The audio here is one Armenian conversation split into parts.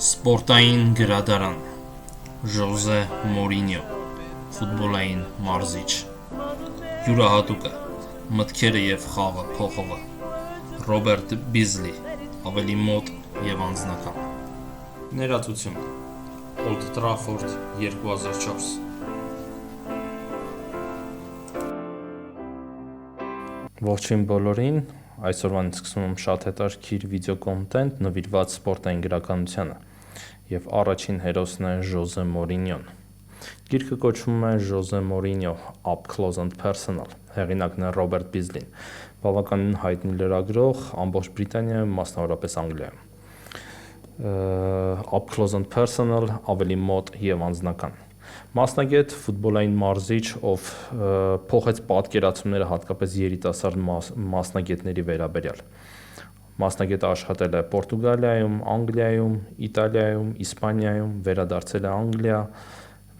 Սպորտային գրադարան Ժոզե Մորինյո Ֆուտբոլային մարզիչ Յուրահատուկը Մտքերը և խաղը փոխողը Ռոբերտ Բիզլի Ավելի մոտ և անձնական Ներածություն Օլդ Տրաֆորդ 2004 Ողջույն բոլորին, այսօրվանից սկսում եմ շատ հետաքրքիր վիդեո կոնտենտ նվիրված սպորտային գրականությանը և առաջին հերոսն է Ժոզե Մորինյոն։ Գիրքը կոչվում է Ժոզե Մորինյո Up Close and Personal, հեղինակն է Ռոբերտ Բիզլին, բավականին հայտնի լրագրող ամբողջ Բրիտանիայում, մասնավորապես Անգլիայում։ Up Close and Personal, ավելի մոտ և անձնական։ Մասնագետ, ֆուտբոլային մարզիչ, ով փոխեց պատկերացումները հատկապես երիտասարդ մասնագետների վերաբերյալ։ Մասնագետը աշխատել է Պորտուգալիայում, Անգլիայում, Իտալիայում, Իսպանիայում, վերադարձել է Անգլիա,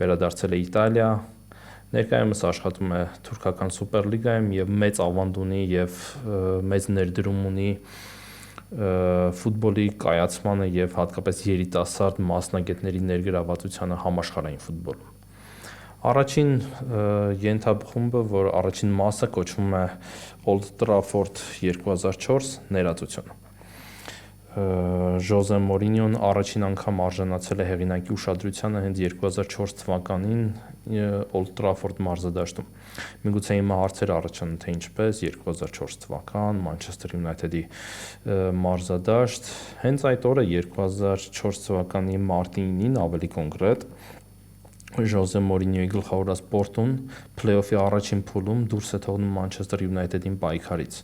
վերադարձել է Իտալիա, ներկայումս աշխատում է թուրքական սուպերլիգայում և մեծ ավանդ ունի և մեծ ներդրում ունի ֆուտբոլի կայացմանը և հատկապես երիտասարդ մասնագետների ներգրավվածությանը համաշխարհային ֆուտբոլում։ Առաջին ենթախումբը, որ առաջին մասը կոչվում է Old Trafford 2004 ներածություն։ Ժոզե Մորինյոն առաջին անգամ արժանացել է հեղինակի ուշադրությանը հենց 2004 թվականին Old Trafford մարզադաշտում։ Միգուցե հիմա հարցեր առաջանում, թե ինչպես 2004 թվական Manchester United-ի մարզադաշտ, հենց այդ օրը 2004 թվականի մարտի 9-ին ավելի կոնկրետ Ժոզե Մորինյոյի գլխավորած Պորտուն փլեյօֆի առաջին փուլում դուրս է թողնում Manchester United-ին պայքարից։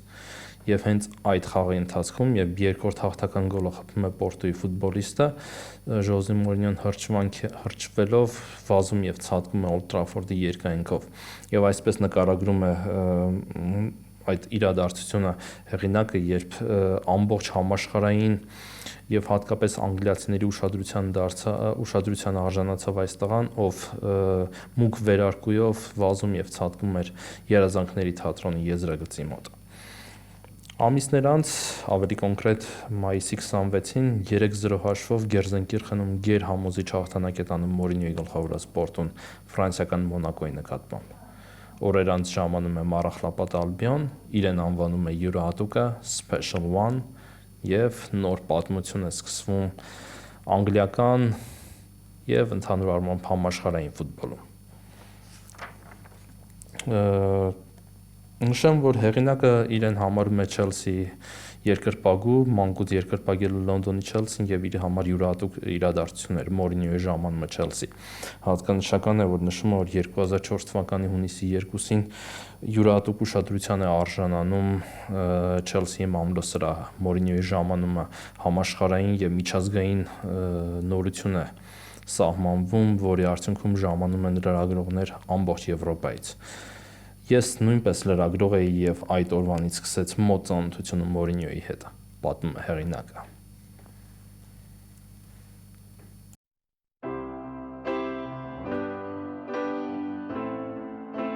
Եվ հենց այդ խաղի ընթացքում, երբ երկրորդ հաղթական գոլը խփում է Պորտոյի ֆուտբոլիստը, Ժոզե Մորինյոն հրճվելով վազում և ցատկում է Old Trafford-ի երկայնքով։ Եվ այսպես նկարագրում է այդ իրադարձությունը հեղինակը, երբ ամբողջ համաշխարհային և հատկապես անգլիացիների ուշադրության արժանացավ այս տղան, ով մուգ վերարկուով վազում և ցատկում էր Երազանքների թատրոնի եզրագծի մոտ։ Ամիսներ անց, ավելի կոնկրետ մայիսի 26-ին 3-0 հաշվով գերզենքեր խմում գերհամոզիչ հաղթանակ է տանում Մորինյոյի գլխավորած Պորտուն ֆրանսիական Մոնակոյի նկատմամբ։ Օրեր անց ժամանում է Մառախլապատ Ալբիոն, իրեն անվանում է յուրահատուկը Special One և նոր պատմություն է սկսվում անգլիական և ընդհանուր առմամբ համաշխարհային ֆուտբոլում։ Նշեմ, որ հեղինակը իրեն համարում է Չելսիի երկրպագու, մանկուց երկրպագել Լոնդոնի Չելսին և իր համար յուրահատուկ իրադարձություն էր Մորինյոյի ժամանումը Չելսի։ Հատկանշական է, որ նշում է, որ 2004 թվականի հունիսի 2-ին յուրահատուկ ուշադրության է արժանանում Չելսիի մամլոսրահը։ Մորինյոյի ժամանումը համաշխարհային և միջազգային նորություն է սահմանվում, որի արդյունքում ժամանում են լրագրողներ ամբողջ Եվրոպայից։ Ես նույնպես լրագրող էի և այդ օրվանից սկսեց մոտ ծանոթությունը Մորինյոյի հետ, պատմում է հեղինակը։